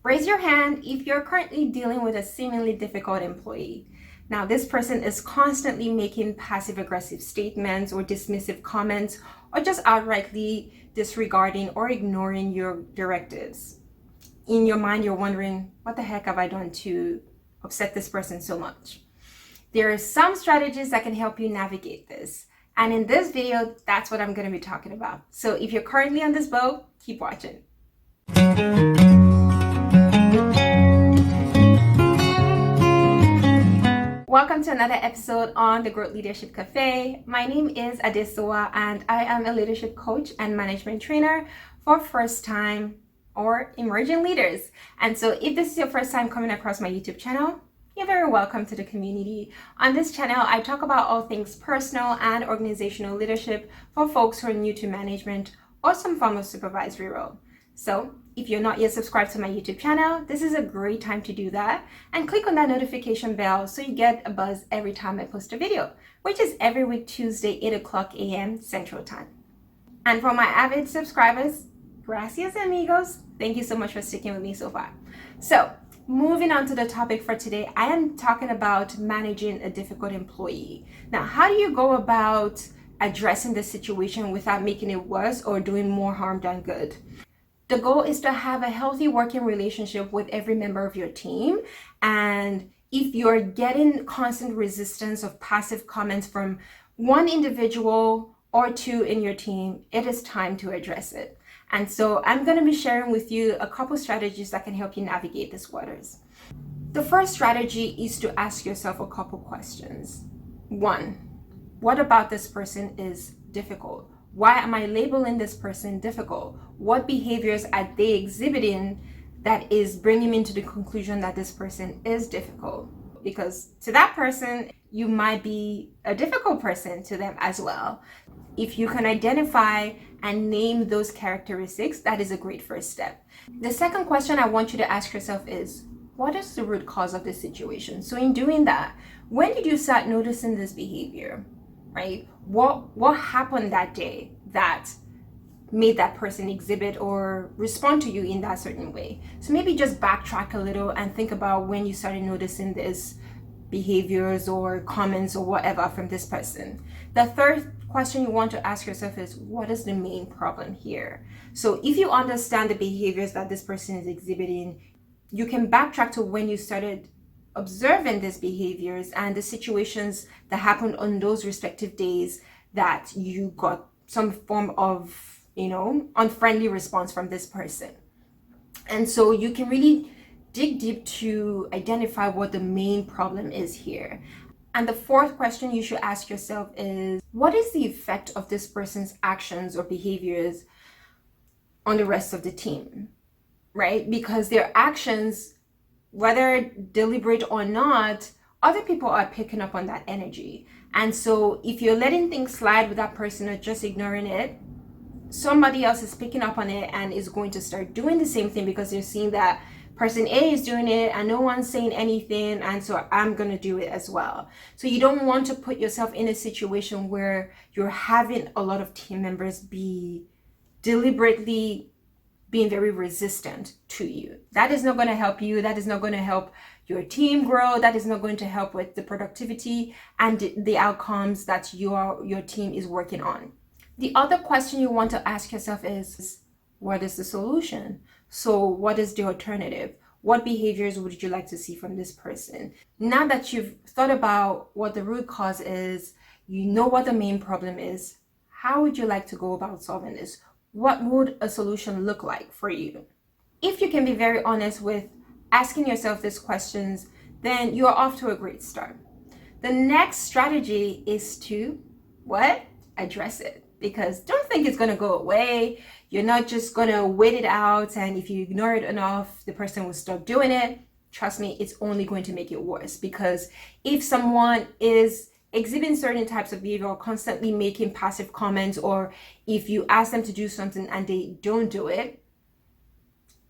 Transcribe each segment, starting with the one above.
Raise your hand if you're currently dealing with a seemingly difficult employee. Now, this person is constantly making passive-aggressive statements or dismissive comments, or just outrightly disregarding or ignoring your directives. In your mind, you're wondering, what the heck have I done to upset this person so much? There are some strategies that can help you navigate this. And in this video, that's what I'm going to be talking about. So if you're currently on this boat, keep watching. Welcome to another episode on the Growth Leadership Cafe. My name is Adesowa and I am a leadership coach and management trainer for first-time or emerging leaders. And so if this is your first time coming across my YouTube channel, you're very welcome to the community. On this channel, I talk about all things personal and organizational leadership for folks who are new to management or some form of supervisory role. So if you're not yet subscribed to my YouTube channel, this is a great time to do that, and click on that notification bell so you get a buzz every time I post a video, which is every week Tuesday, 8 o'clock a.m. Central Time. And for my avid subscribers, gracias amigos, thank you so much for sticking with me so far. So moving on to the topic for today, I am talking about managing a difficult employee. Now, how do you go about addressing the situation without making it worse or doing more harm than good? The goal is to have a healthy working relationship with every member of your team. And if you're getting constant resistance of passive comments from one individual or two in your team, it is time to address it. And so I'm going to be sharing with you a couple strategies that can help you navigate these waters. The first strategy is to ask yourself a couple questions. One, what about this person is difficult? Why am I labeling this person difficult? What behaviors are they exhibiting that is bringing me to the conclusion that this person is difficult? Because to that person, you might be a difficult person to them as well. If you can identify and name those characteristics, that is a great first step. The second question I want you to ask yourself is, what is the root cause of this situation? So in doing that, when did you start noticing this behavior, right? What happened that day that made that person exhibit or respond to you in that certain way? So maybe just backtrack a little and think about when you started noticing this behaviors or comments or whatever from this person. The third question you want to ask yourself is, what is the main problem here? So if you understand the behaviors that this person is exhibiting, you can backtrack to when you started observing these behaviors and the situations that happened on those respective days that you got some form of, unfriendly response from this person. And so you can really dig deep to identify what the main problem is here. And the fourth question you should ask yourself is, what is the effect of this person's actions or behaviors on the rest of the team, right? Because their actions, whether deliberate or not, other people are picking up on that energy. And so if you're letting things slide with that person or just ignoring it, somebody else is picking up on it and is going to start doing the same thing because they're seeing that person A is doing it and no one's saying anything, and so I'm going to do it as well. So you don't want to put yourself in a situation where you're having a lot of team members be deliberately being very resistant to you. That is not going to help you. That is not going to help your team grow. That is not going to help with the productivity and the outcomes that your team is working on. The other question you want to ask yourself is, what is the solution? So what is the alternative? What behaviors would you like to see from this person? Now that you've thought about what the root cause is, you know what the main problem is, how would you like to go about solving this? What would a solution look like for you? If you can be very honest with asking yourself these questions, then you're off to a great start. The next strategy is to address it. Because don't think it's going to go away. You're not just going to wait it out, and if you ignore it enough, the person will stop doing it. Trust me, it's only going to make it worse. Because if someone is exhibiting certain types of behavior or constantly making passive comments, or if you ask them to do something and they don't do it,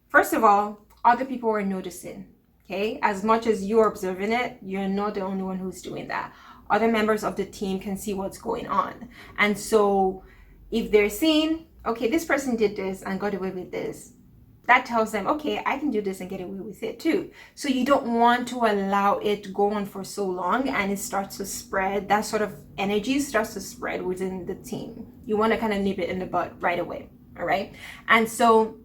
first of all, other people are noticing. Okay, as much as you're observing it, you're not the only one who's doing that. Other members of the team can see what's going on. And so if they're seeing, okay, this person did this and got away with this, that tells them, okay, I can do this and get away with it too. So you don't want to allow it to go on for so long and it starts to spread. That sort of energy starts to spread within the team. You want to kind of nip it in the bud right away. All right. And so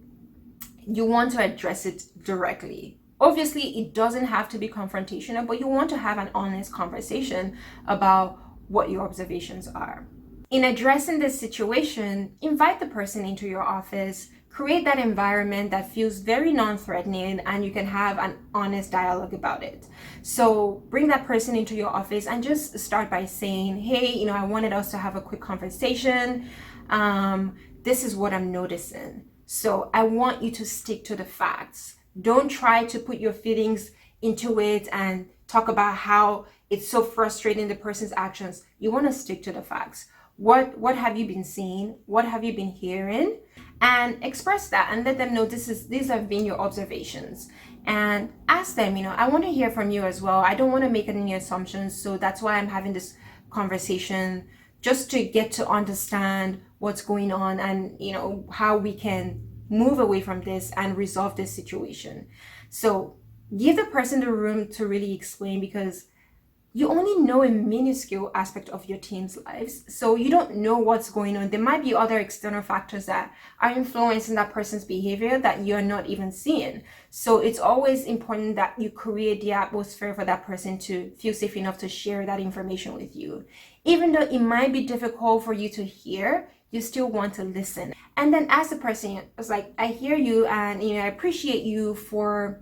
you want to address it directly. Obviously, it doesn't have to be confrontational, but you want to have an honest conversation about what your observations are. In addressing this situation, invite the person into your office, create that environment that feels very non-threatening, and you can have an honest dialogue about it. So bring that person into your office and just start by saying, hey, I wanted us to have a quick conversation. This is what I'm noticing. So I want you to stick to the facts. Don't try to put your feelings into it and talk about how it's so frustrating, the person's actions. You want to stick to the facts. What have you been seeing? What have you been hearing? And express that and let them know these have been your observations. And ask them, I want to hear from you as well. I don't want to make any assumptions. So that's why I'm having this conversation, just to get to understand what's going on and, how we can move away from this and resolve this situation. So give the person the room to really explain, because you only know a minuscule aspect of your team's lives. So you don't know what's going on. There might be other external factors that are influencing that person's behavior that you're not even seeing. So it's always important that you create the atmosphere for that person to feel safe enough to share that information with you. Even though it might be difficult for you to hear, you still want to listen. And then ask the person, it's like, I hear you and I appreciate you for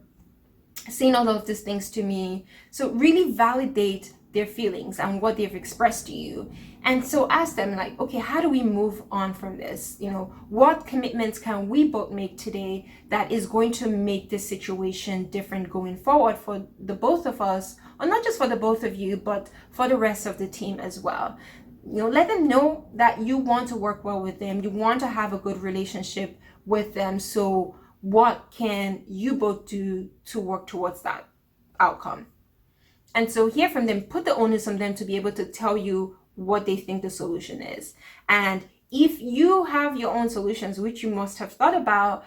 saying all of these things to me. So really validate their feelings and what they've expressed to you. And so ask them, like, okay, how do we move on from this? What commitments can we both make today that is going to make this situation different going forward for the both of us, or not just for the both of you, but for the rest of the team as well. Let them know that you want to work well with them. You want to have a good relationship with them. So what can you both do to work towards that outcome? And so hear from them, put the onus on them to be able to tell you what they think the solution is. And if you have your own solutions, which you must have thought about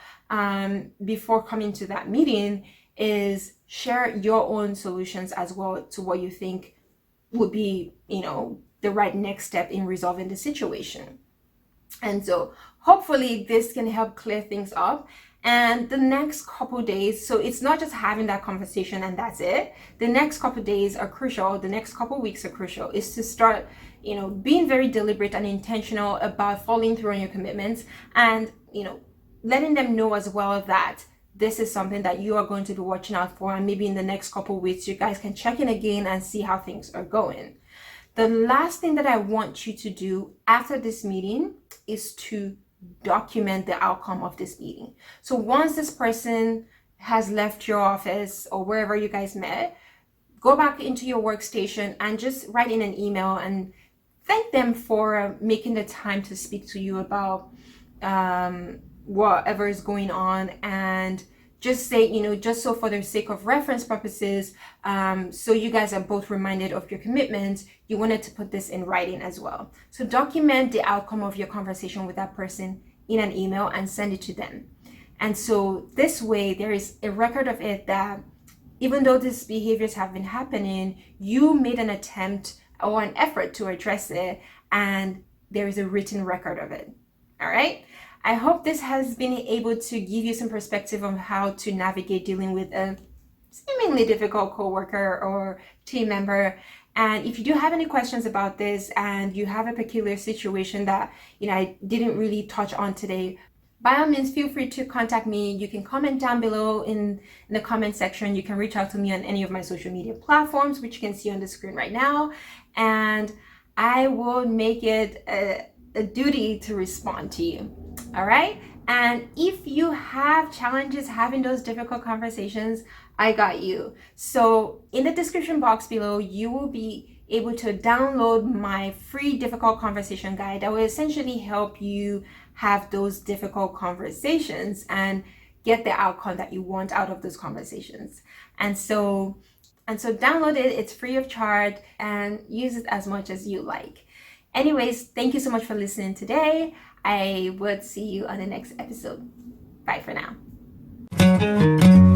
before coming to that meeting, is share your own solutions as well to what you think would be, the right next step in resolving the situation. And so hopefully this can help clear things up. And the next couple days, so it's not just having that conversation and that's it. The next couple days are crucial. The next couple weeks are crucial. Is to start, being very deliberate and intentional about following through on your commitments, and, letting them know as well that this is something that you are going to be watching out for. And maybe in the next couple weeks, you guys can check in again and see how things are going. The last thing that I want you to do after this meeting is to document the outcome of this meeting. So once this person has left your office or wherever you guys met, go back into your workstation and just write in an email and thank them for making the time to speak to you about whatever is going on, and just say, just so for the sake of reference purposes, so you guys are both reminded of your commitment, you wanted to put this in writing as well. So document the outcome of your conversation with that person in an email and send it to them. And so this way, there is a record of it that even though these behaviors have been happening, you made an attempt or an effort to address it, and there is a written record of it. All right. I hope this has been able to give you some perspective on how to navigate dealing with a seemingly difficult coworker or team member. And if you do have any questions about this and you have a peculiar situation that I didn't really touch on today, by all means, feel free to contact me. You can comment down below in the comment section. You can reach out to me on any of my social media platforms, which you can see on the screen right now. And I will make it a duty to respond to you. All right. And if you have challenges having those difficult conversations, I got you. So in the description box below, you will be able to download my free difficult conversation guide that will essentially help you have those difficult conversations and get the outcome that you want out of those conversations. And so download it. It's free of charge and use it as much as you like. Anyways, thank you so much for listening today. I would see you on the next episode. Bye for now. Bye.